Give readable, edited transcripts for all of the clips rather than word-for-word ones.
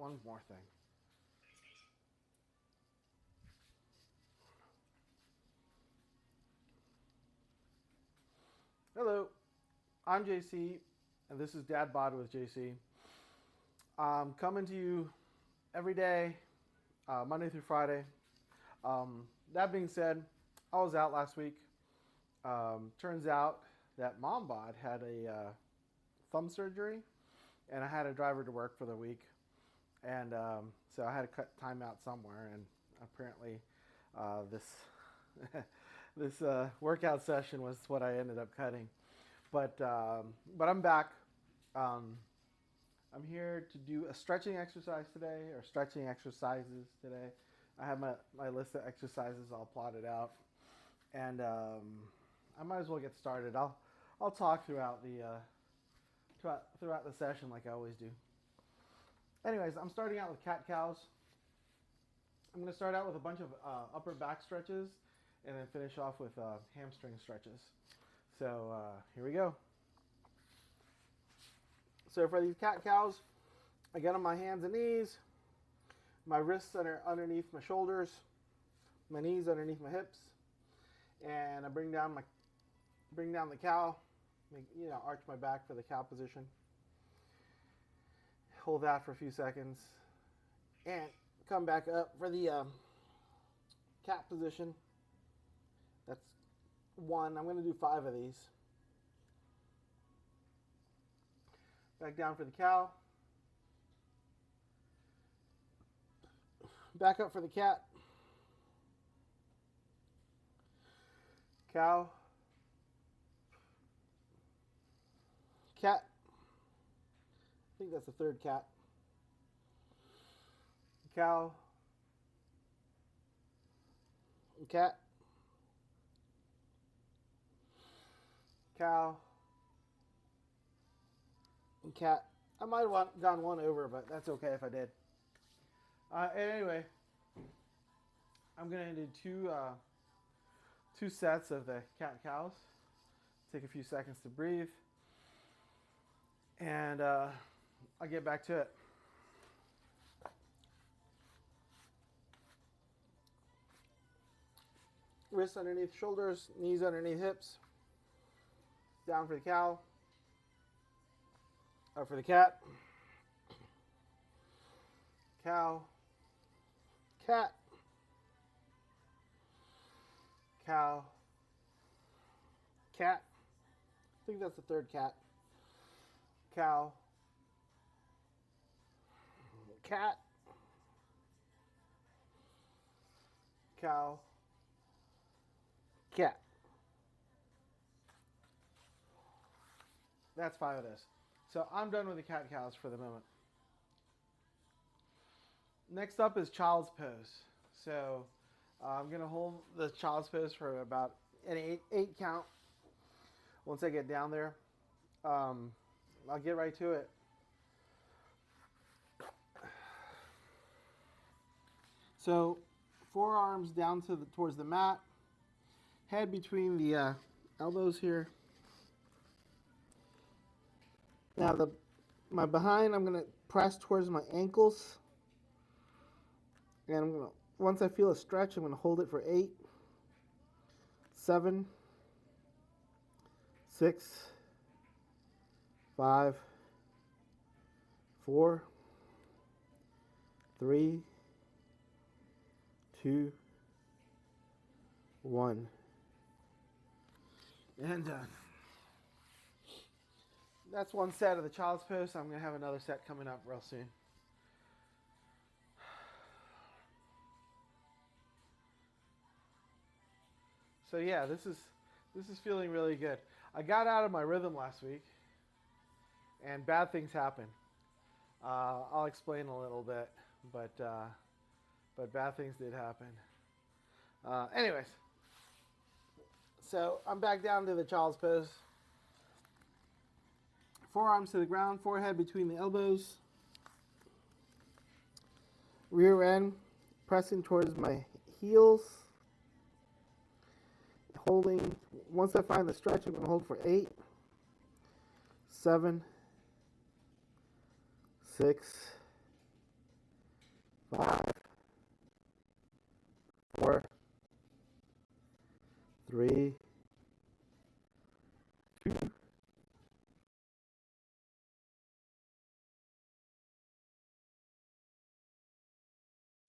one more thing. Hello, I'm JC, and this is Dad Bod with JC. I'm coming to you every day, Monday through Friday. That being said, I was out last week. Turns out that Mom Bod had a thumb surgery, and I had to drive her to work for the week. And so I had to cut time out somewhere, and apparently this this workout session was what I ended up cutting. But I'm back. I'm here to do a stretching exercise today, or stretching exercises today. I have my list of exercises all plotted out, and I might as well get started. I'll talk throughout the session like I always do. Anyways, I'm starting out with cat cows. I'm going to start out with a bunch of upper back stretches, and then finish off with hamstring stretches. So here we go. So for these cat cows, I get on my hands and knees, my wrists underneath my shoulders, my knees underneath my hips, and I bring down the cow, arch my back for the cow position. Hold that for a few seconds, and come back up for the cat position. That's one. I'm going to do 5 of these. Back down for the cow. Back up for the cat. Cow. Cat. I think that's the third cat. Cow. Cat. Cow. And cat. I might have gone one over, but that's okay if I did. Anyway, I'm going to do two sets of the cat cows. Take a few seconds to breathe. And I'll get back to it. Wrists underneath shoulders, knees underneath hips. Down for the cow. Up for the cat. Cow. Cat. Cow. Cat. I think that's the third cat. Cow. Cat. Cow. Cat. That's 5 of this. So I'm done with the cat cows for the moment. Next up is child's pose. So I'm going to hold the child's pose for about an 8 count. Once I get down there, I'll get right to it. So forearms down towards the mat, head between the elbows here. Now my behind, I'm going to press towards my ankles. And once I feel a stretch, I'm going to hold it for 8, 7, 6, 5, 4, 3, 2, 1. And done. That's one set of the child's pose. I'm going to have another set coming up real soon. So yeah, this is feeling really good. I got out of my rhythm last week, and bad things happen. I'll explain a little bit, but bad things did happen. Anyways, so I'm back down to the child's pose. Forearms to the ground, forehead between the elbows. Rear end pressing towards my heels. Holding, once I find the stretch, I'm going to hold for 8, 7, 6, 5, 4, 3, 2.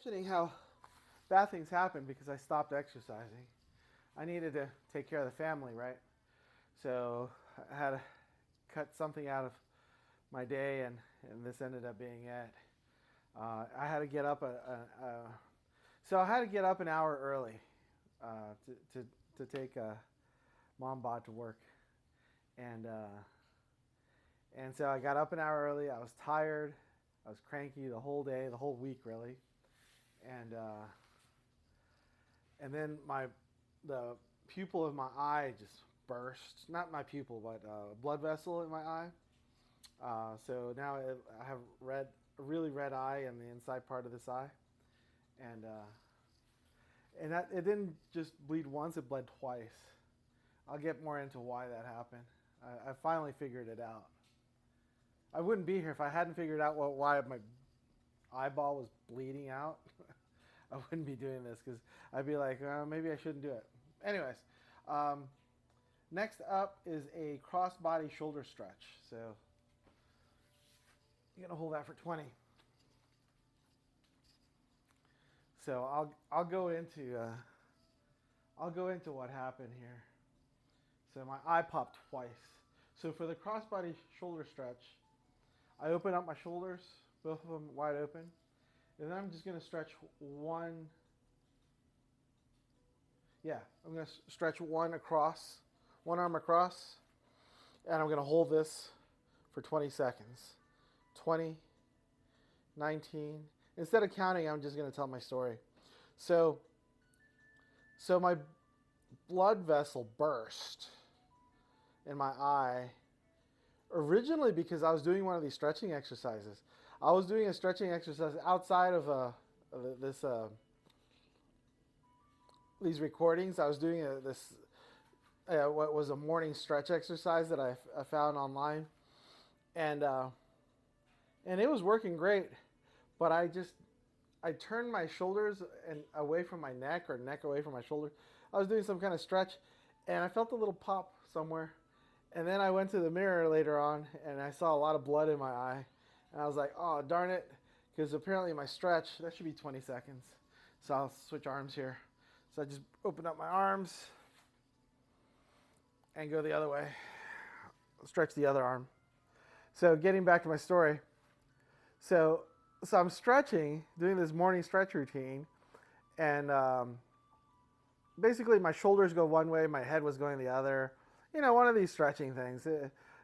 Mentioning how bad things happened because I stopped exercising. I needed to take care of the family, right? So I had to cut something out of my day, and this ended up being it. I had to get up so I had to get up an hour early to take mom bod to work, and so I got up an hour early. I was tired. I was cranky the whole day, the whole week, really, and then the pupil of my eye just burst. Not my pupil, but a blood vessel in my eye. So now I have a really red eye in the inside part of this eye, and that it didn't just bleed once; it bled twice. I'll get more into why that happened. I finally figured it out. I wouldn't be here if I hadn't figured out why my eyeball was bleeding out. I wouldn't be doing this because I'd be like, maybe I shouldn't do it. Anyways, next up is a crossbody shoulder stretch. So you're gonna hold that for 20. So I'll go into what happened here. So my eye popped twice. So for the crossbody shoulder stretch, I open up my shoulders, both of them wide open, and then I'm just going to stretch one. Yeah, I'm going to stretch one arm across, and I'm going to hold this for 20 seconds. 20, 19. Instead of counting, I'm just going to tell my story. So my blood vessel burst in my eye originally because I was doing one of these stretching exercises. I was doing a stretching exercise outside of these recordings. I was doing what was a morning stretch exercise that I found online, and it was working great, but I turned my shoulders and away from my neck, or neck away from my shoulders. I was doing some kind of stretch, and I felt a little pop somewhere. And then I went to the mirror later on, and I saw a lot of blood in my eye. And I was like, oh, darn it, because apparently my stretch, that should be 20 seconds. So I'll switch arms here. So I just open up my arms and go the other way. Stretch the other arm. So getting back to my story. So I'm stretching, doing this morning stretch routine, and basically my shoulders go one way, my head was going the other. You know, one of these stretching things.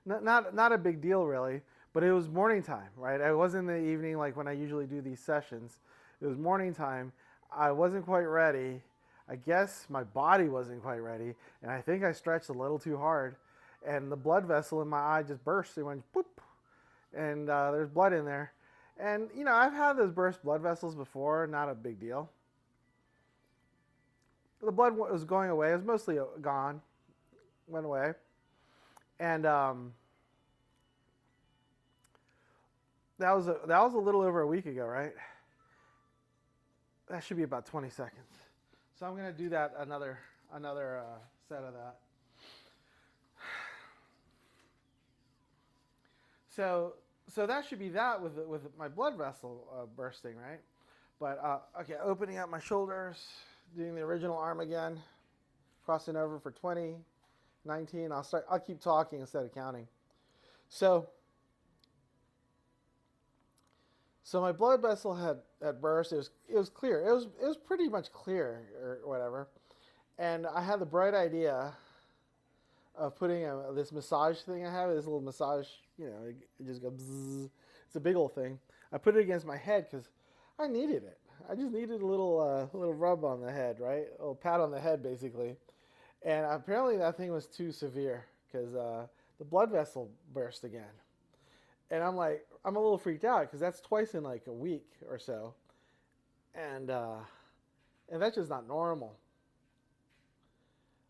Not a big deal really, but it was morning time, right? It wasn't in the evening like when I usually do these sessions. It was morning time. I wasn't quite ready. I guess my body wasn't quite ready, and I think I stretched a little too hard, and the blood vessel in my eye just burst. It went boop, and there's blood in there. And, you know, I've had those burst blood vessels before, not a big deal. The blood was going away. It was mostly gone. Went away. And that was a little over a week ago, right? That should be about 20 seconds. So I'm going to do that another set of that. So that should be that with my blood vessel bursting, right? But okay, opening up my shoulders, doing the original arm again, crossing over for 20, 19. I'll keep talking instead of counting. So my blood vessel had burst. It was clear. It was pretty much clear or whatever. And I had the bright idea of putting this massage thing I have, this little massage, you know, it just goes bzzz. It's a big old thing. I put it against my head because I needed it. I just needed a little rub on the head, right? A little pat on the head, basically. And apparently that thing was too severe because the blood vessel burst again. And I'm like, I'm a little freaked out because that's twice in like a week or so. And that's just not normal.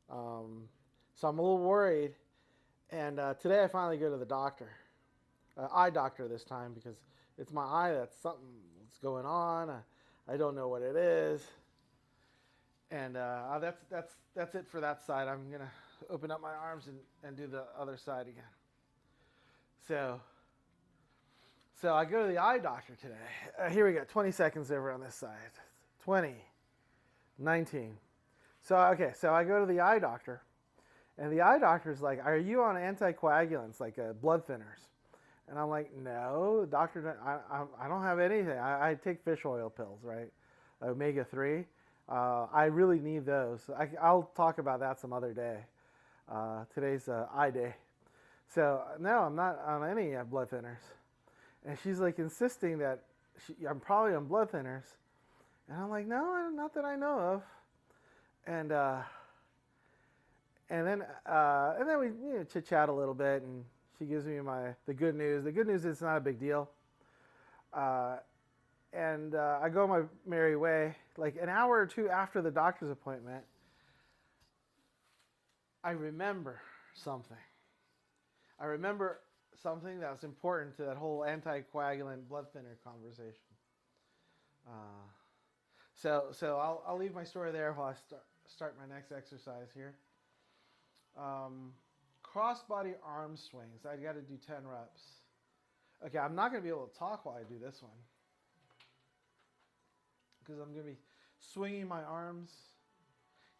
So I'm a little worried. And today I finally go to the doctor, eye doctor this time, because it's my eye that's something's going on. I don't know what it is. And that's it for that side. I'm gonna open up my arms and do the other side again. So I go to the eye doctor today. Here we go. 20 seconds over on this side. 20, 19. So I go to the eye doctor, and the eye doctor's like, "Are you on anticoagulants, like blood thinners?" And I'm like, "No, doctor, I don't have anything. I take fish oil pills, right? Omega-3. I really need those. I'll talk about that some other day. Today's eye day. So no, I'm not on any blood thinners." And she's like insisting that I'm probably on blood thinners. And I'm like, "No, not that I know of." And then we chit chat a little bit, and she gives me the good news. The good news is it's not a big deal. And I go my merry way. Like an hour or two after the doctor's appointment, I remember something. I remember something that was important to that whole anticoagulant blood thinner conversation. So I'll leave my story there while I start my next exercise here. Crossbody arm swings. I got to do 10 reps. Okay, I'm not going to be able to talk while I do this one, because I'm going to be swinging my arms.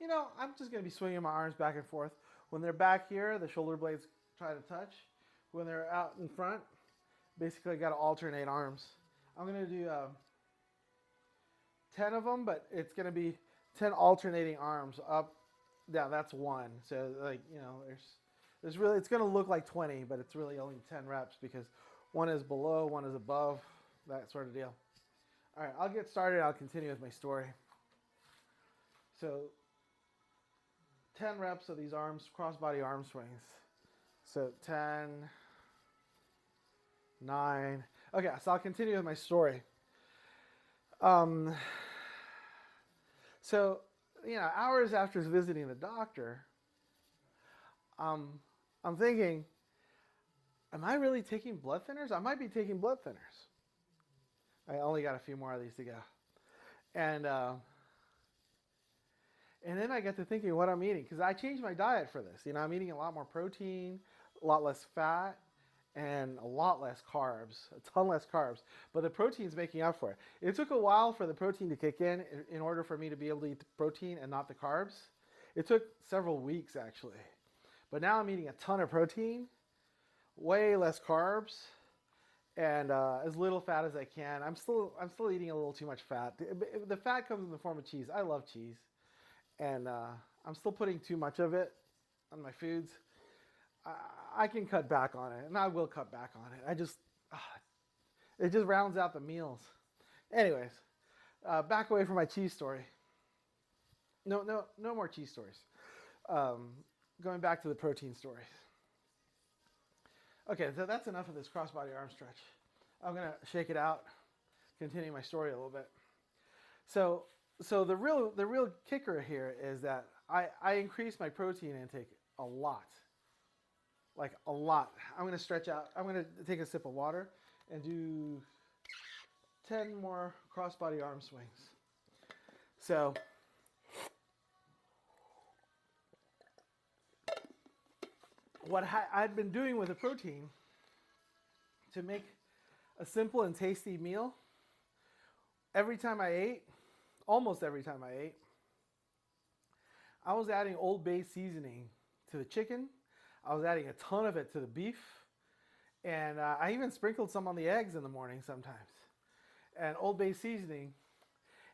I'm just going to be swinging my arms back and forth. When they're back here, the shoulder blades try to touch. When they're out in front, basically I got to alternate arms. I'm going to do 10 of them, but it's going to be 10 alternating arms up, down. That's one. So there's really, it's going to look like 20, but it's really only 10 reps because one is below, one is above, that sort of deal. All right, I'll get started. I'll continue with my story. So 10 reps of these crossbody arm swings. So 10, 9. Okay, so I'll continue with my story. So, hours after visiting the doctor, I'm thinking, am I really taking blood thinners? I might be taking blood thinners. I only got a few more of these to go. And then I get to thinking what I'm eating, because I changed my diet for this. I'm eating a lot more protein, a lot less fat, and a lot less carbs, a ton less carbs. But the protein's making up for it. It took a while for the protein to kick in order for me to be able to eat the protein and not the carbs. It took several weeks, actually. But now I'm eating a ton of protein, way less carbs, and as little fat as I can. I'm still eating a little too much fat. The fat comes in the form of cheese. I love cheese. And I'm still putting too much of it on my foods. I can cut back on it, and I will cut back on it. It just rounds out the meals. Anyways, back away from my cheese story. No more cheese stories. Going back to the protein story. Okay, so that's enough of this crossbody arm stretch. I'm gonna shake it out, continue my story a little bit. So the real kicker here is that I increased my protein intake a lot. Like a lot. I'm going to stretch out. I'm going to take a sip of water and do 10 more crossbody arm swings. So what I'd been doing with the protein to make a simple and tasty meal, almost every time I ate, I was adding Old Bay seasoning to the chicken. I was adding a ton of it to the beef, and I even sprinkled some on the eggs in the morning sometimes. And Old Bay seasoning,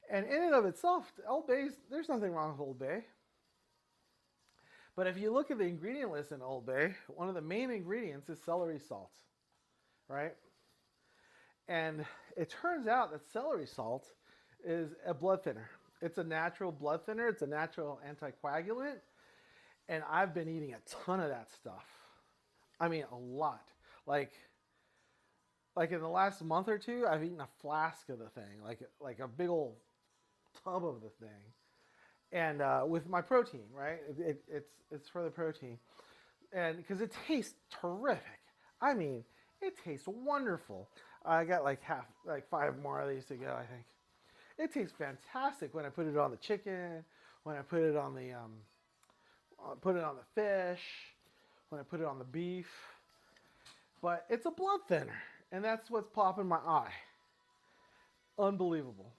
and in and of itself, Old Bay's, there's nothing wrong with Old Bay. But if you look at the ingredient list in Old Bay, one of the main ingredients is celery salt, right? And it turns out that celery salt is a blood thinner. It's a natural blood thinner. It's a natural anticoagulant. And I've been eating a ton of that stuff. I mean, a lot. Like in the last month or two, I've eaten a flask of the thing, like a big old tub of the thing. And with my protein, right? It's for the protein. And because it tastes terrific. I mean, it tastes wonderful. I got like 5 more of these to go, I think. It tastes fantastic when I put it on the chicken, when I put it on the fish, when I put it on the beef. But it's a blood thinner, and that's what's popping my eye. Unbelievable.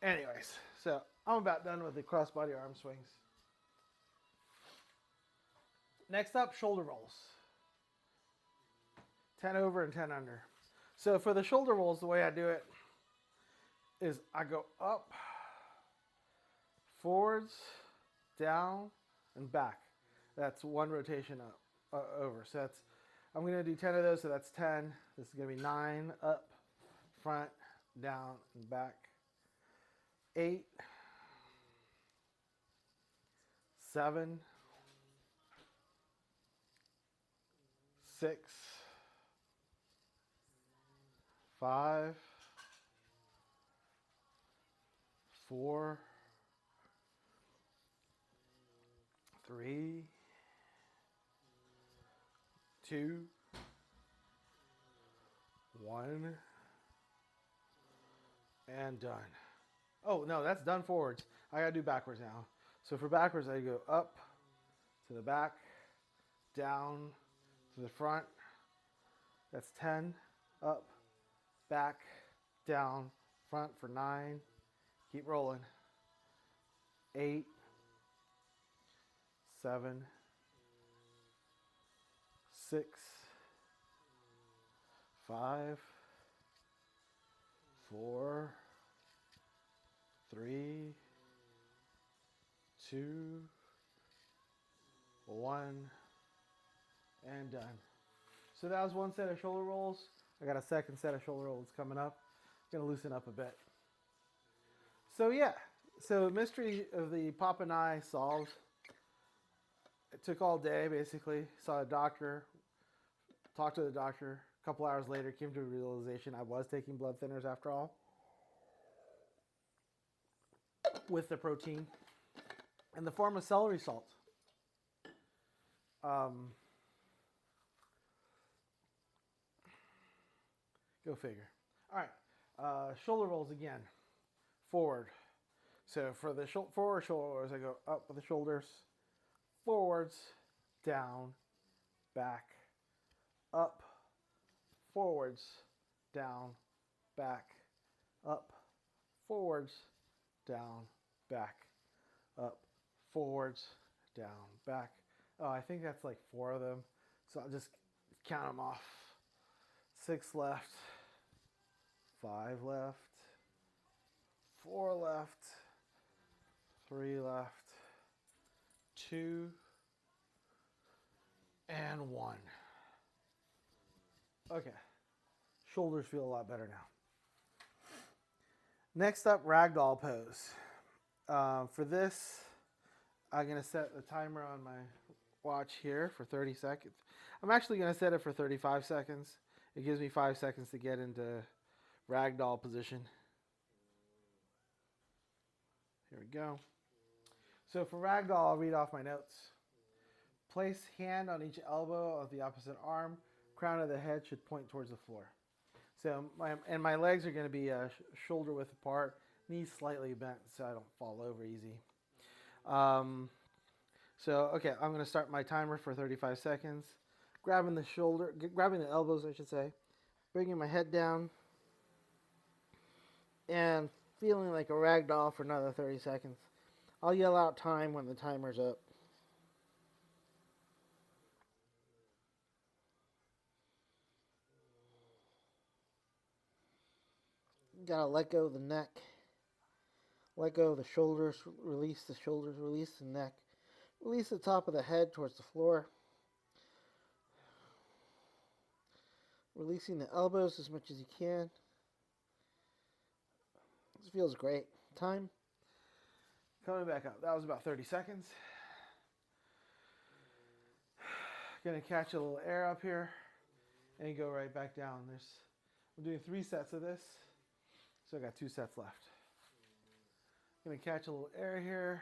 Anyways, so I'm about done with the crossbody arm swings. Next up, shoulder rolls. 10 over and 10 under. So for the shoulder rolls, the way I do it is I go up, forwards, down, and back. That's one rotation up, over. So that's, I'm going to do 10 of those, so that's 10. This is going to be 9, up, front, down, and back. 8, 7, 6, 5, 4, 3, 2, 1, and done. Oh, no, that's done forwards. I gotta do backwards now. So for backwards, I go up to the back, down to the front. That's 10, up, back, down, front for 9. Keep rolling. 8, 7, 6, 5, 4, 3, 2, 1, and done. So that was one set of shoulder rolls. I got a second set of shoulder rolls coming up. I'm gonna loosen up a bit. So yeah, so the mystery of the popping eye solved. It took all day basically. Saw a doctor, talked to the doctor. A couple hours later, came to a realization I was taking blood thinners after all, with the protein in the form of celery salt. Go figure. All right, shoulder rolls again. Forward. So for the forward shoulders, I go up with the shoulders, forwards, down, back, up, forwards, down, back, up, forwards, down, back, up, forwards, down, back. Oh, I think that's like 4 of them. So I'll just count them off. 6 left, 5 left, 4 left, 3 left, 2, and 1. Okay, shoulders feel a lot better now. Next up, Ragdoll Pose. For this, I'm going to set the timer on my watch here for 30 seconds. I'm actually going to set it for 35 seconds. It gives me 5 seconds to get into ragdoll position. Here we go. So for ragdoll, I'll read off my notes. Place hand on each elbow of the opposite arm. Crown of the head should point towards the floor. So my legs are going to be shoulder width apart, knees slightly bent so I don't fall over easy. Okay, I'm going to start my timer for 35 seconds. Grabbing the elbows, I should say. Bringing my head down. And feeling like a rag doll for another 30 seconds. I'll yell out time when the timer's up. Gotta let go of the neck. Let go of the shoulders. Release the shoulders. Release the neck. Release the top of the head towards the floor. Releasing the elbows as much as you can. This feels great. Time. Coming back up. That was about 30 seconds. Gonna catch a little air up here and go right back down. I'm doing 3 sets of this, so I got 2 sets left. Gonna catch a little air here.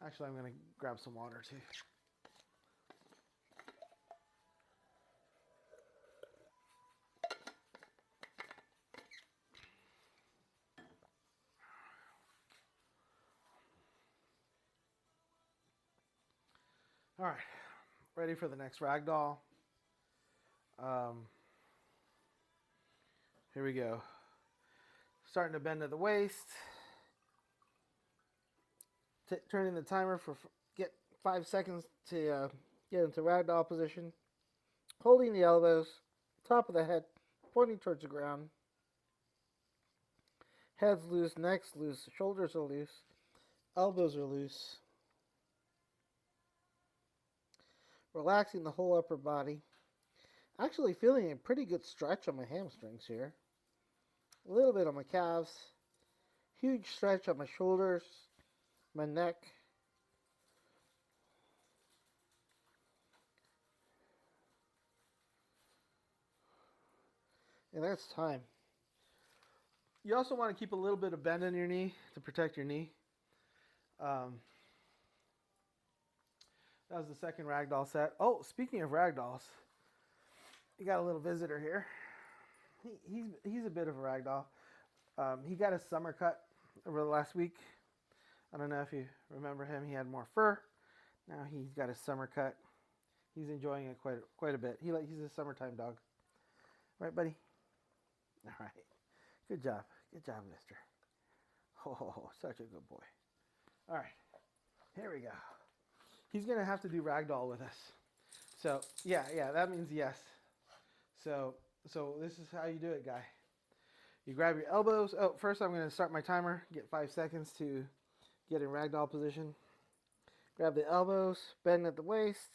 Actually, I'm gonna grab some water too. All right, ready for the next ragdoll. Here we go. Starting to bend at the waist. Turning the timer for get 5 seconds to get into ragdoll position. Holding the elbows, top of the head pointing towards the ground. Head's loose, neck's loose, shoulders are loose, elbows are loose. Relaxing the whole upper body. Actually feeling a pretty good stretch on my hamstrings here. A little bit on my calves. Huge stretch on my shoulders, my neck. And that's time. You also want to keep a little bit of bend in your knee to protect your knee. That was the second ragdoll set. Oh, speaking of ragdolls, you got a little visitor here. He's a bit of a ragdoll. He got his summer cut over the last week. I don't know if you remember him. He had more fur. Now he's got his summer cut. He's enjoying it quite a bit. He's a summertime dog. Right, buddy? All right. Good job. Good job, mister. Oh, such a good boy. All right. Here we go. He's going to have to do ragdoll with us. So, yeah, that means yes. So this is how you do it, guy. You grab your elbows. Oh, first I'm going to start my timer. Get 5 seconds to get in ragdoll position. Grab the elbows, bend at the waist.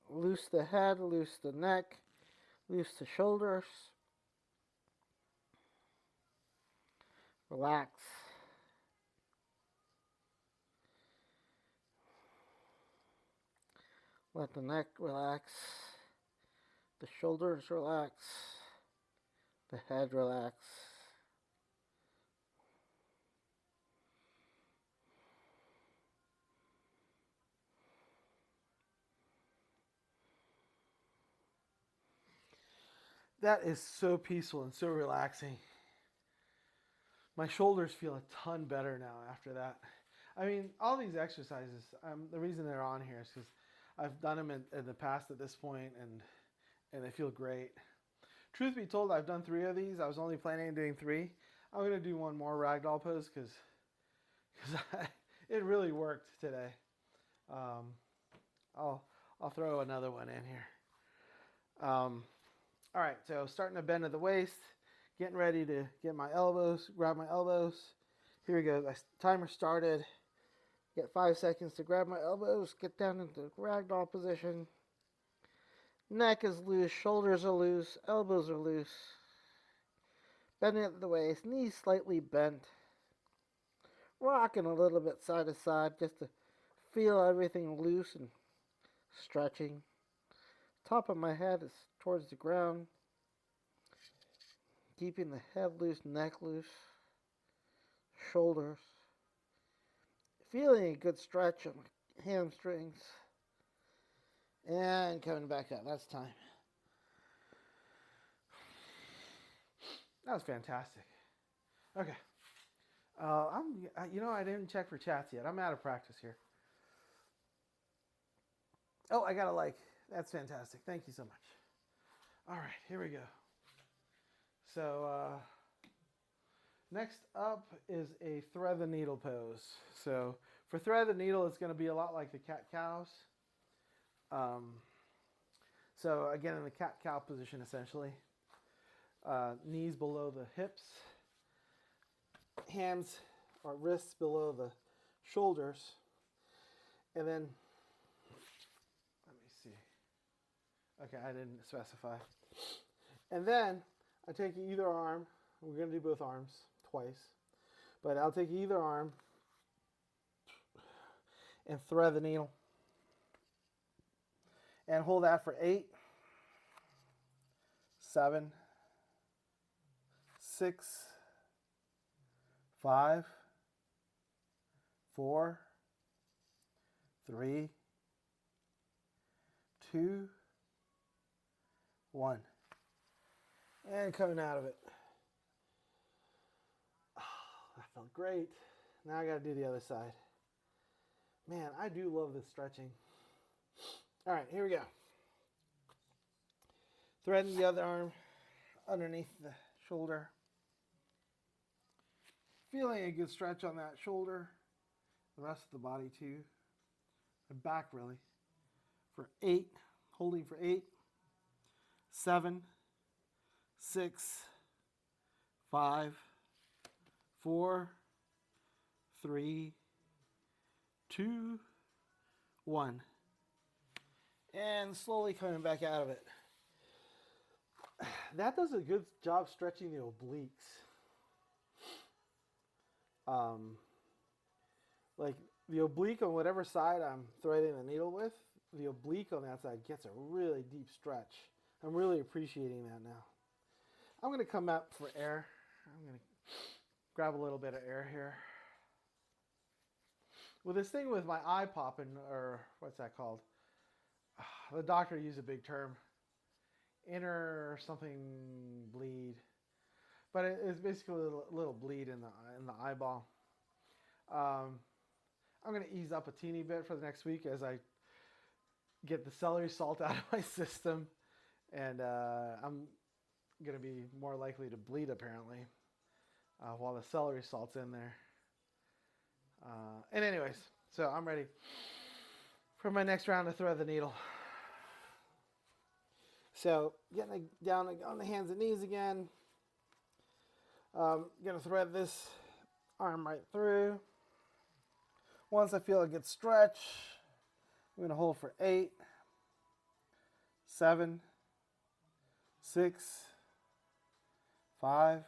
Loose the head, loose the neck, loose the shoulders. Relax. Let the neck relax. The shoulders relax. The head relax. That is so peaceful and so relaxing. My shoulders feel a ton better now after that. I mean, all these exercises, the reason they're on here is because I've done them in the past at this point, and they feel great. Truth be told, I've done 3 of these. I was only planning on doing 3. I'm going to do one more ragdoll pose because it really worked today. I'll throw another one in here. All right, so starting to bend at the waist, getting ready to get my elbows, grab my elbows. Here we go. The timer started. Get 5 seconds to grab my elbows, get down into ragdoll position. Neck is loose, shoulders are loose, elbows are loose. Bending at the waist, knees slightly bent. Rocking a little bit side to side just to feel everything loose and stretching. Top of my head is towards the ground. Keeping the head loose, neck loose, shoulders. Feeling a good stretch on my hamstrings. And coming back up. That's time. That was fantastic. Okay. I didn't check for chats yet. I'm out of practice here. Oh, I got a like. That's fantastic. Thank you so much. All right, here we go. So next up is a thread the needle pose. So for thread the needle, it's going to be a lot like the cat-cows. So again, in the cat-cow position, essentially. Knees below the hips. Hands or wrists below the shoulders. And then, let me see. Okay, I didn't specify. And then, I take either arm. We're going to do both arms twice. But I'll take either arm and thread the needle. And hold that for 8, 7, 6, 5, 4, 3, 2, 1. And coming out of it. Oh, that felt great. Now I got to do the other side. Man, I do love this stretching. All right, here we go. Threading the other arm underneath the shoulder. Feeling a good stretch on that shoulder. The rest of the body too. The back really. For 8, holding for 8, 7, 6, 5, 4, 3, 2, 1. And slowly coming back out of it. That does a good job stretching the obliques. Like the oblique on whatever side I'm threading the needle with, the oblique on that side gets a really deep stretch. I'm really appreciating that now. I'm going to come up for air. I'm going to grab a little bit of air here. With this thing with my eye popping, or what's that called? The doctor used a big term. Inner something bleed. But it's basically a little bleed in the eyeball. I'm going to ease up a teeny bit for the next week as I get the celery salt out of my system. And I'm going to be more likely to bleed apparently while the celery salt's in there. And anyways, so I'm ready for my next round to thread the needle. So getting down on the hands and knees again. Going to thread this arm right through. Once I feel a good stretch, I'm going to hold for 8, 7, 6, 5,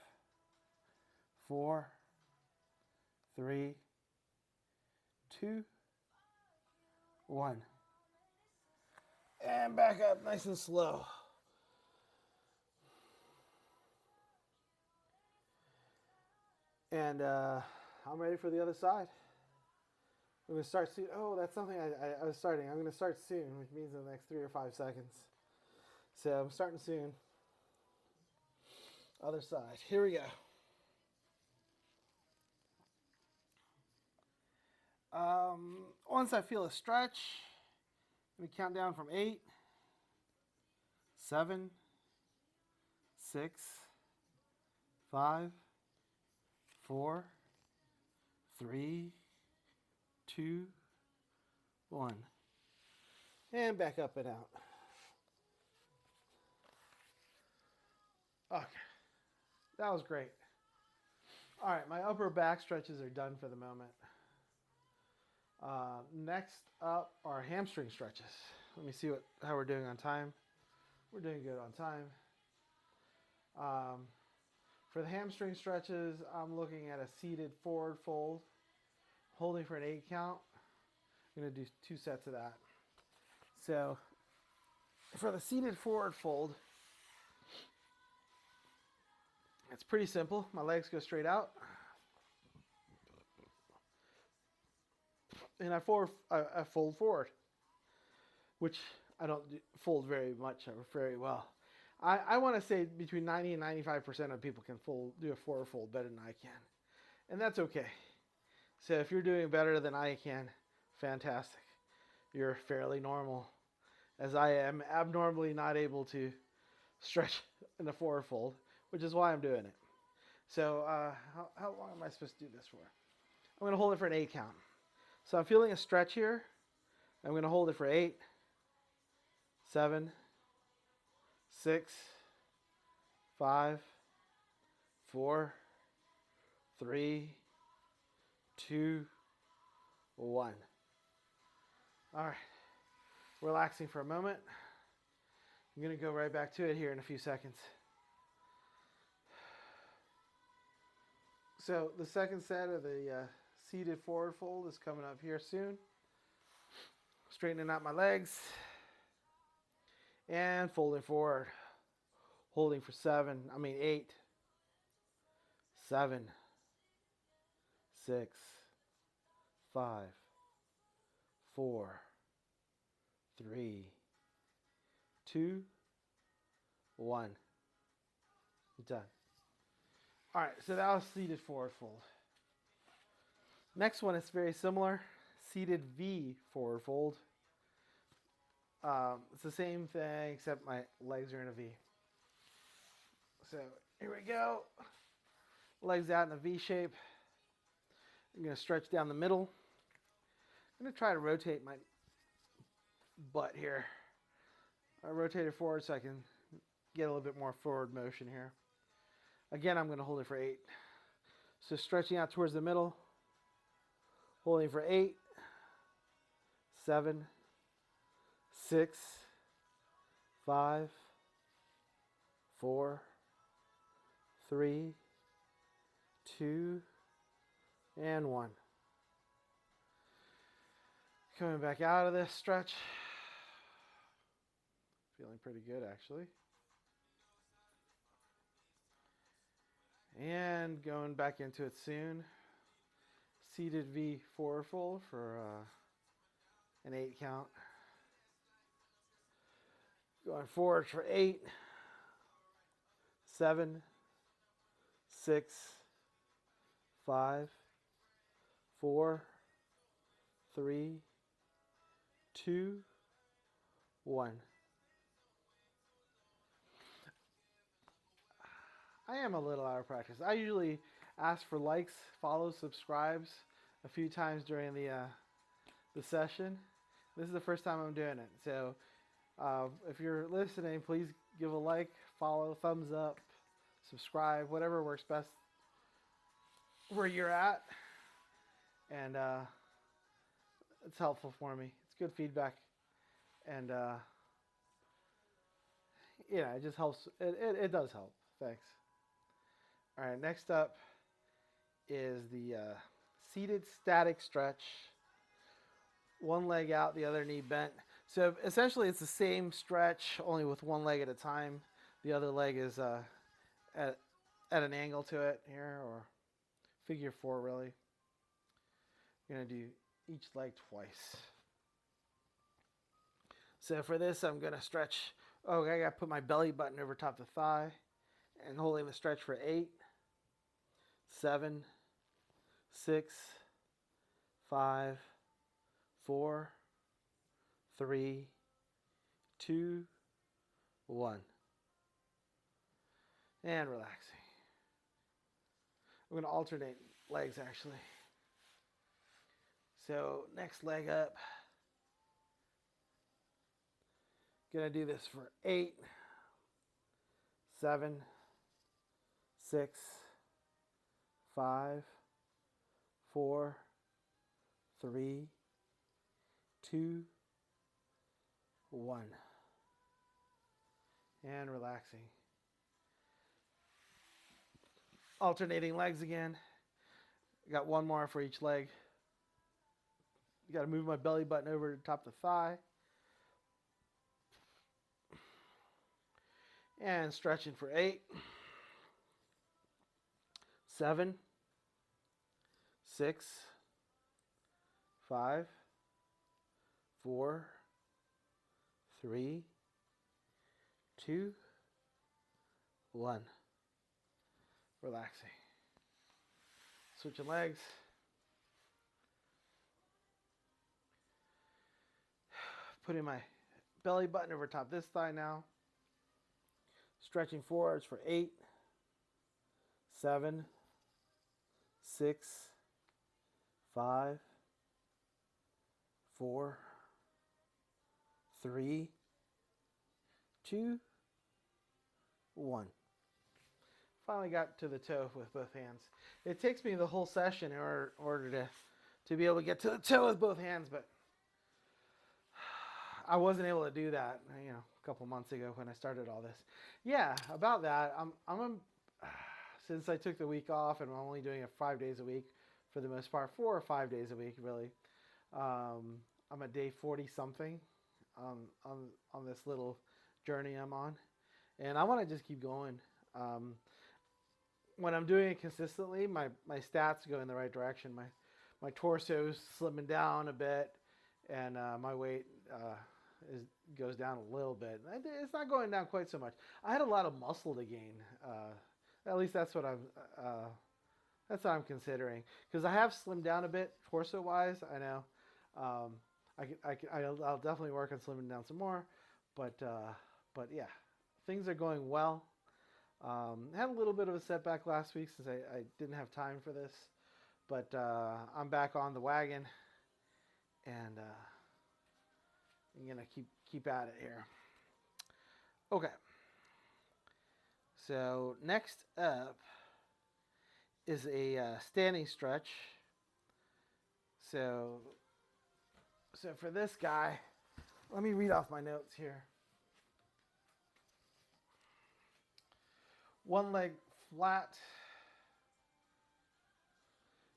4, 3, 2, 1. And back up nice and slow. And I'm ready for the other side. I'm going to start soon. Oh, that's something I was starting. I'm going to start soon, which means in the next 3 or 5 seconds. So I'm starting soon. Other side. Here we go. Once I feel a stretch, I'm going to count down from 8, 7, 6, 5, 4, 3, 2, 1. And back up and out. Okay. That was great. All right, my upper back stretches are done for the moment. Next up are hamstring stretches. Let me see how we're doing on time. We're doing good on time. For the hamstring stretches, I'm looking at a seated forward fold, holding for an 8 count. I'm going to do 2 sets of that. So for the seated forward fold, it's pretty simple. My legs go straight out. And I fold forward, which I don't fold very much or very well. I want to say between 90 and 95% of people can do a forward fold better than I can. And that's okay. So if you're doing better than I can, fantastic. You're fairly normal, as I am abnormally not able to stretch in a forward fold, which is why I'm doing it. So how long am I supposed to do this for? I'm going to hold it for an 8 count. So I'm feeling a stretch here. I'm going to hold it for 8, 7, 6, 5, 4, 3, 2, 1. All right. Relaxing for a moment. I'm going to go right back to it here in a few seconds. So the second set of the seated forward fold is coming up here soon. Straightening out my legs and folding forward, holding for 8, 7, 6, 5, 4, 3, 2, 1. Done. All right, so that was seated forward fold. Next one is very similar. seated V forward fold. It's the same thing except my legs are in a V. So here we go. Legs out in a V shape. I'm going to stretch down the middle. I'm going to try to rotate my butt here. I rotate it forward so I can get a little bit more forward motion here. Again, I'm going to hold it for 8. So stretching out towards the middle, holding for 8, 7, 6, 5, 4, 3, 2, and 1. Coming back out of this stretch. Feeling pretty good, actually. And going back into it soon. Seated V forward fold for an 8 count. Going forward for 8, 7, 6, 5, 4, 3, 2, 1. I am a little out of practice. I usually ask for likes, follows, subscribes a few times during the session. This is the first time I'm doing it. So if you're listening, please give a like, follow, thumbs up, subscribe, whatever works best where you're at. And it's helpful for me. It's good feedback. And yeah, it just helps. It does help. Thanks. All right, next up is the seated static stretch. One leg out, the other knee bent. So essentially it's the same stretch, only with one leg at a time. The other leg is at an angle to it here, or figure 4 really. You're going to do each leg twice. So for this, I'm going to stretch. Oh, I got to put my belly button over top of the thigh and holding the stretch for 8, 7, 6, 5, 4, 3, 2, 1. And relaxing. We're going to alternate legs actually. So next leg up. Going to do this for 8, 7, 6, 5, 4, 3, 2, 1. And relaxing. Alternating legs again. Got one more for each leg. You got to move my belly button over the top of the thigh. And stretching for 8, 7, 6, 5, 4, 3, 2, 1. Relaxing. Switching legs. Putting my belly button over top of this thigh now. Stretching forwards for 8, 7, 6, 5, 4, 3, 2, 1. Finally got to the toe with both hands. It takes me the whole session in order to be able to get to the toe with both hands, but I wasn't able to do that, a couple months ago when I started all this. Yeah, about that, since I took the week off and I'm only doing it 5 days a week for the most part, 4 or 5 days a week really. I'm at day 40 something on this little journey I'm on, and I want to just keep going. When I'm doing it consistently, my stats go in the right direction. My torso's slimming down a bit, and my weight goes down a little bit. It's not going down quite so much. I had a lot of muscle to gain. At least that's what I'm considering, because I have slimmed down a bit torso-wise. I know I'll definitely work on slimming down some more, but yeah, things are going well. Had a little bit of a setback last week since I didn't have time for this, but I'm back on the wagon, and I'm gonna keep at it here. Okay. So next up is a standing stretch. So for this guy, let me read off my notes here. One leg flat,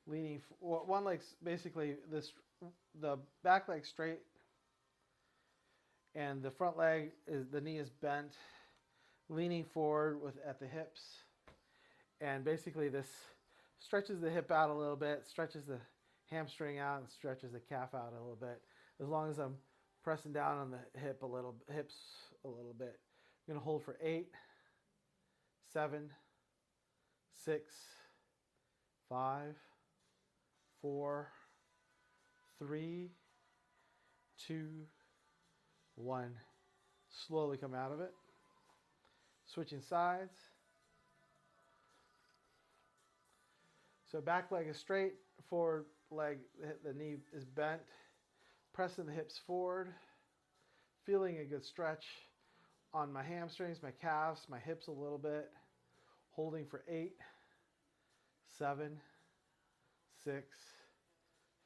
leaning. One leg's basically the back leg straight, and the front leg the knee is bent, leaning forward at the hips, and basically this stretches the hip out a little bit, stretches the hamstring out, and stretches the calf out a little bit. As long as I'm pressing down on the hips a little bit. I'm gonna hold for 8, 7, 6, 5, 4, 3, 2, 1. Slowly come out of it. Switching sides. So back leg is straight, forward leg, the knee is bent. Pressing the hips forward. Feeling a good stretch on my hamstrings, my calves, my hips a little bit. Holding for 8, 7, 6,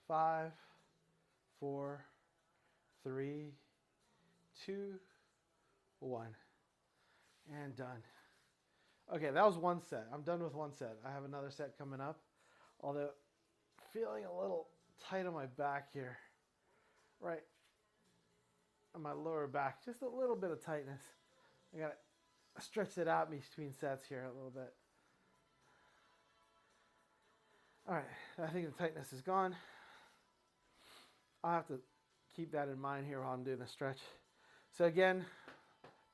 5, 4, 3, 2, 1. And done. Okay, that was one set. I'm done with one set. I have another set coming up. Although, feeling a little tight on my back here. Right on my lower back. Just a little bit of tightness. I got to stretch it out between sets here a little bit. All right, I think the tightness is gone. I'll have to keep that in mind here while I'm doing the stretch. So again,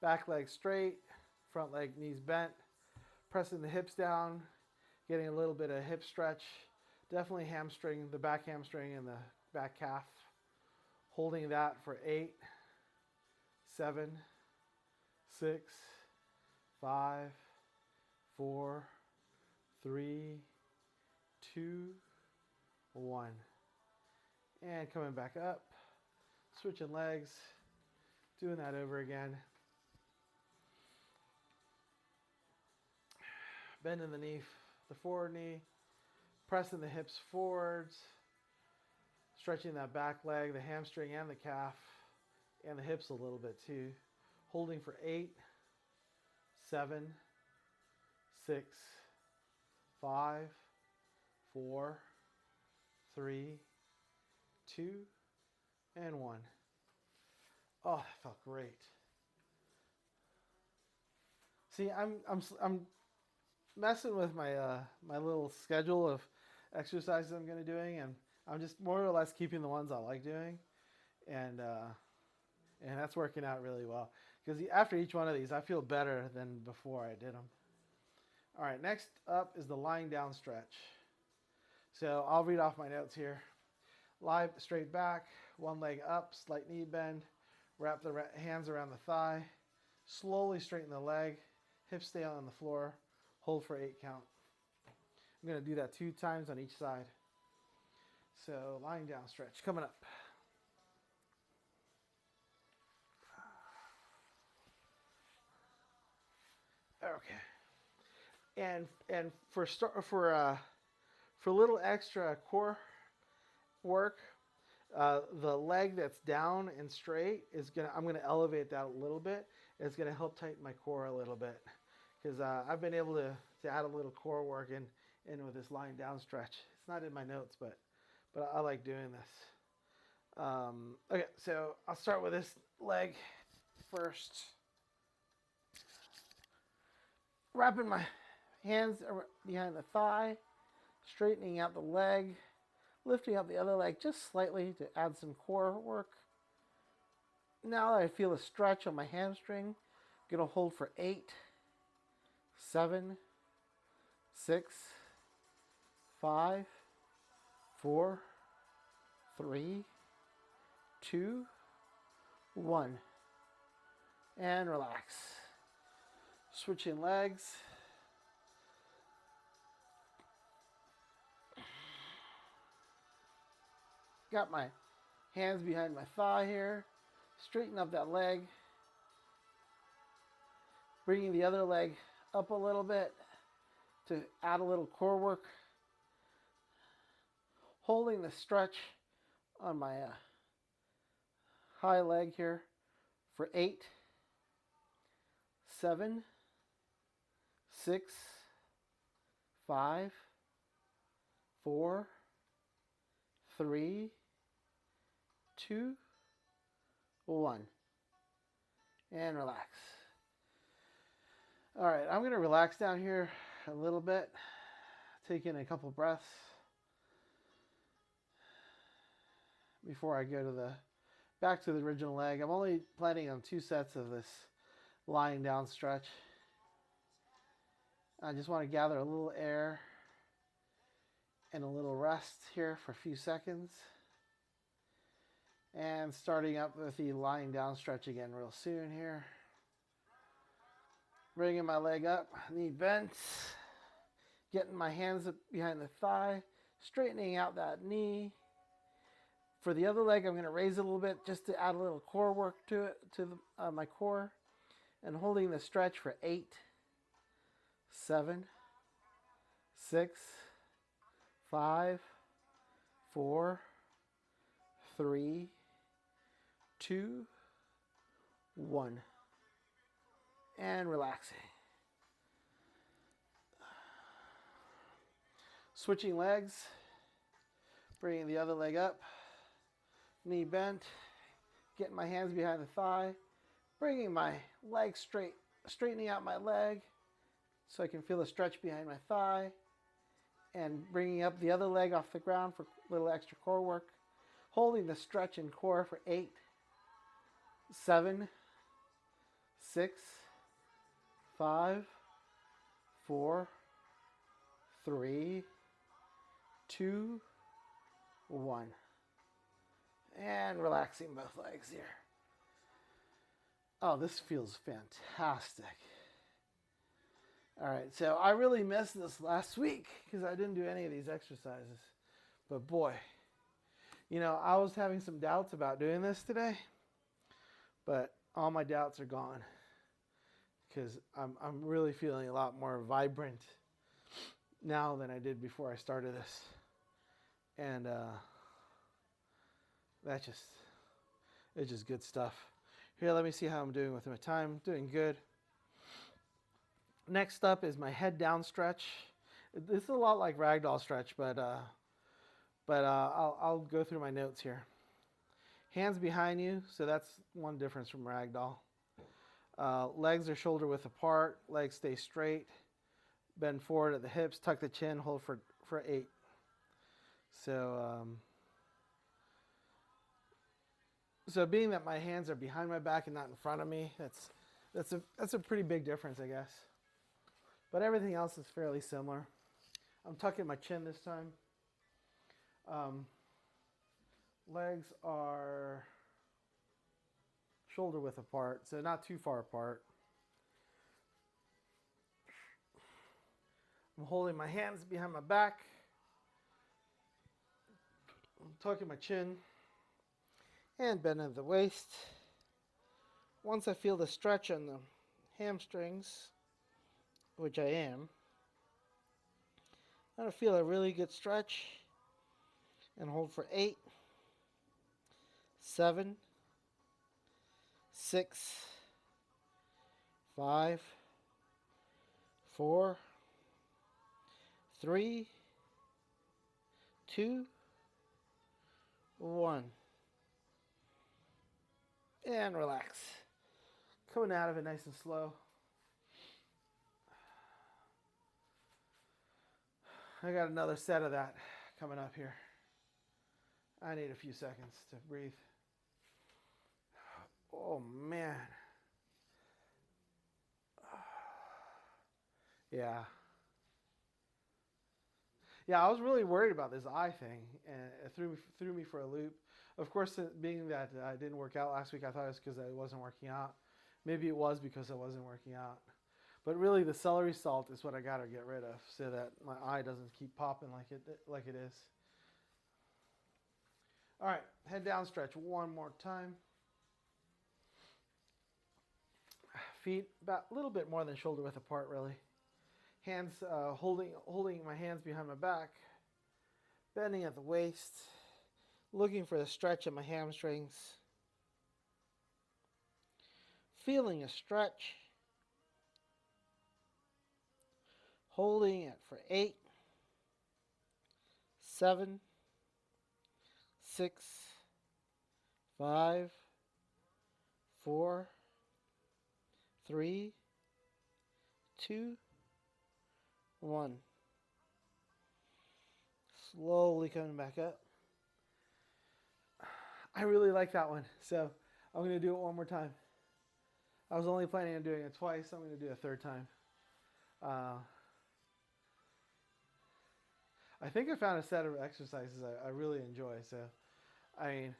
back leg straight, front leg knees bent, pressing the hips down, getting a little bit of hip stretch. Definitely hamstring, the back hamstring and the back calf. Holding that for 8, 7, 6, 5, 4, 3, 2, 1. And coming back up, switching legs, doing that over again. Bending the knee, the forward knee, pressing the hips forwards, stretching that back leg, the hamstring and the calf, and the hips a little bit too. Holding for 8, 7, 6, 5, 4, 3, 2, and 1. Oh, that felt great. See, I'm messing with my my little schedule of exercises I'm going to be doing, and I'm just more or less keeping the ones I like doing, and that's working out really well. Because after each one of these, I feel better than before I did them. All right, next up is the lying down stretch. So I'll read off my notes here. Lie straight back, one leg up, slight knee bend, wrap the hands around the thigh, slowly straighten the leg, hips stay on the floor, hold for 8 count. I'm going to do that 2 times on each side. So lying down stretch coming up. Okay. And for a little extra core work, the leg that's down and straight I'm gonna elevate that a little bit. It's gonna help tighten my core a little bit, because I've been able to add a little core work in with this lying down stretch. It's not in my notes, but I like doing this. Okay, so I'll start with this leg first. Wrapping my hands behind the thigh, straightening out the leg, lifting up the other leg just slightly to add some core work. Now that I feel a stretch on my hamstring, I'm going to hold for 8, 7, 6, 5, 4, 3, 2, 1. And relax. Switching legs. Got my hands behind my thigh here. Straighten up that leg. Bringing the other leg up a little bit to add a little core work. Holding the stretch on my high leg here for 8, 7, 6, 5, 4, 3, 2, 1. And relax. All right, I'm going to relax down here a little bit. Take in a couple breaths before I go to back to the original leg. I'm only planning on 2 sets of this lying down stretch. I just want to gather a little air and a little rest here for a few seconds. And starting up with the lying down stretch again real soon here. Bringing my leg up, knee bent. Getting my hands up behind the thigh. Straightening out that knee. For the other leg, I'm going to raise it a little bit just to add a little core work to it, to my core. And holding the stretch for 8, 7, 6, 5, 4, 3, 2, 1. And relaxing. Switching legs. Bringing the other leg up. Knee bent. Getting my hands behind the thigh. Bringing my leg straight. Straightening out my leg so I can feel the stretch behind my thigh. And bringing up the other leg off the ground for a little extra core work. Holding the stretch and core for 8, 7, 6, 5, 4, 3, 2, 1. And relaxing both legs here. Oh, this feels fantastic. All right, so I really missed this last week because I didn't do any of these exercises. But boy, you know, I was having some doubts about doing this today, but all my doubts are gone because I'm really feeling a lot more vibrant now than I did before I started this. And it's just good stuff. Here, let me see how I'm doing with my time. Doing good. Next up is my head down stretch. This is a lot like Ragdoll stretch, but I'll go through my notes here. Hands behind you, so that's one difference from Ragdoll. Legs are shoulder width apart. Legs stay straight. Bend forward at the hips. Tuck the chin. Hold for 8. So being that my hands are behind my back and not in front of me, that's a pretty big difference, I guess. But everything else is fairly similar. I'm tucking my chin this time. Legs are shoulder width apart, so not too far apart. I'm holding my hands behind my back. I'm tucking my chin and bending the waist. Once I feel the stretch on the hamstrings, which I am, I'm going to feel a really good stretch and hold for 8, 7, 6, 5, 4, 3, 2, 1. And relax. Coming out of it nice and slow. I got another set of that coming up here. I need a few seconds to breathe. Oh, man. Yeah. Yeah, I was really worried about this eye thing, and it threw me for a loop. Of course, being that I didn't work out last week, I thought it was because I wasn't working out. Maybe it was because I wasn't working out. But really, the celery salt is what I got to get rid of so that my eye doesn't keep popping like it is. All right, head down stretch one more time. Feet about a little bit more than shoulder width apart, really. Hands holding my hands behind my back, bending at the waist, looking for the stretch of my hamstrings, feeling a stretch, holding it for 8, 7, 6, 5, 4, 3, 2, 1. Slowly coming back up. I really like that one, so I'm going to do it one more time. I was only planning on doing it twice, so I'm going to do it a third time. I think I found a set of exercises I really enjoy, so I mean,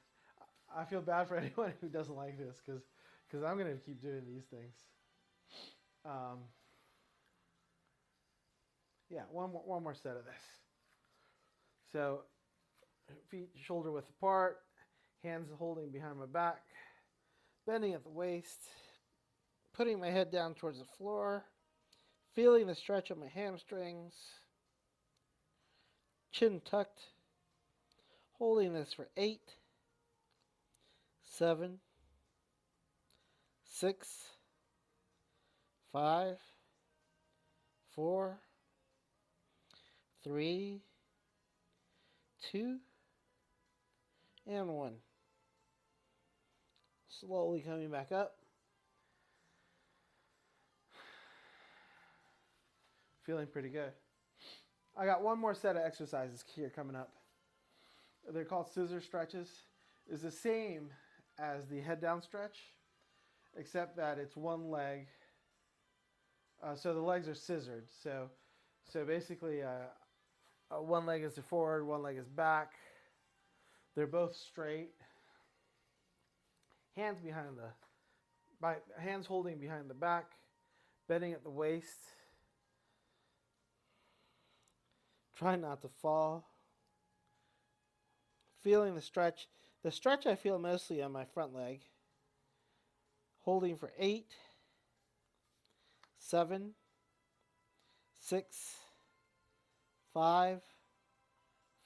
I feel bad for anyone who doesn't like this because I'm going to keep doing these things. Yeah, one more set of this. So feet shoulder width apart, hands holding behind my back, bending at the waist, putting my head down towards the floor, feeling the stretch of my hamstrings, chin tucked, holding this for 8, 7, 6, 5, 4, 3, 2, and 1. Slowly coming back up. Feeling pretty good. I got one more set of exercises here coming up. They're called scissor stretches. It's the same as the head down stretch, except that it's one leg. So the legs are scissored. So basically, one leg is forward, one leg is back. They're both straight. Hands holding behind the back, bending at the waist. Try not to fall. Feeling the stretch. The stretch I feel mostly on my front leg. Holding for 8, 7, 6, 5,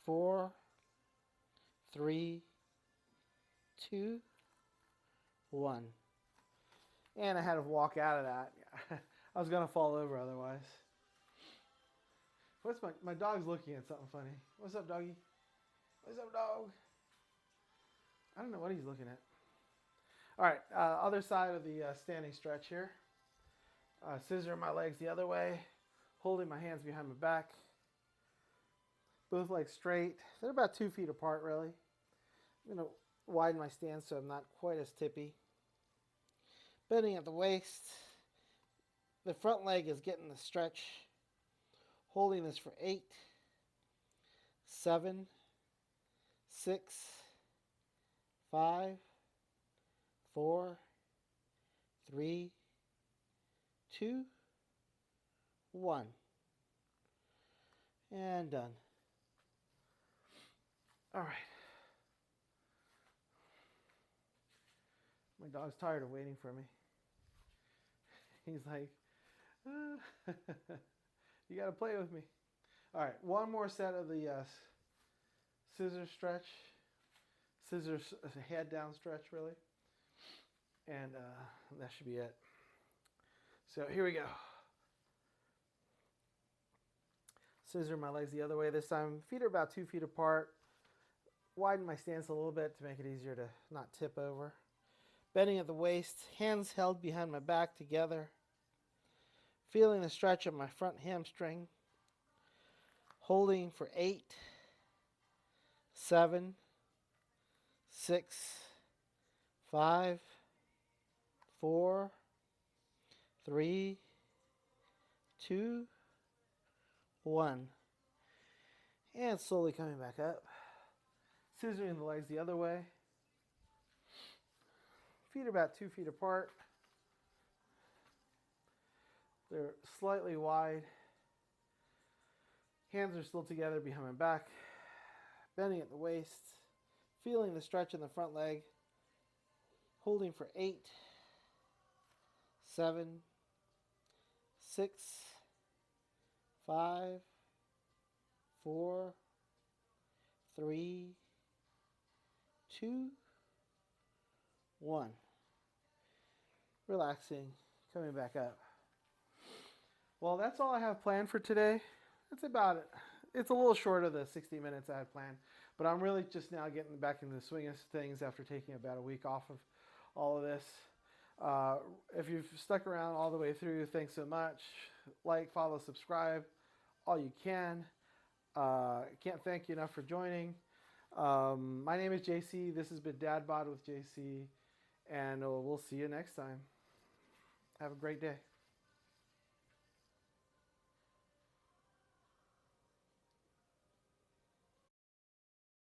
4, 3, 2, 1. And I had to walk out of that. I was going to fall over otherwise. What's my dog's looking at something funny. What's up, doggy? What's up, dog? I don't know what he's looking at. All right, other side of the standing stretch here. Scissor my legs the other way, holding my hands behind my back. Both legs straight. They're about 2 feet apart, really. I'm going to widen my stance so I'm not quite as tippy. Bending at the waist. The front leg is getting the stretch. Holding this for 8, 7, 6, 5, 4, 3, 2, 1. And done. All right. My dog's tired of waiting for me. He's like, you got to play with me. All right, one more set of the scissor stretch. Scissor head down stretch, really. And that should be it. So here we go. Scissor my legs the other way this time. Feet are about 2 feet apart. Widen my stance a little bit to make it easier to not tip over. Bending at the waist, hands held behind my back together. Feeling the stretch of my front hamstring. Holding for 8, 7, 6, 5, 4, 3, 2, 1. And slowly coming back up. Scissoring the legs the other way. Feet are about 2 feet apart. They're slightly wide. Hands are still together behind my back. Bending at the waist. Feeling the stretch in the front leg. Holding for 8, 7, 6, 5, 4, 3, 2, 1. Relaxing, coming back up. Well, that's all I have planned for today. That's about it. It's a little short of the 60 minutes I had planned, but I'm really just now getting back into the swing of things after taking about a week off of all of this. If you've stuck around all the way through, thanks so much. Like, follow, subscribe, all you can. Can't thank you enough for joining. My name is JC. This has been Dad Bod with JC, and we'll see you next time. Have a great day.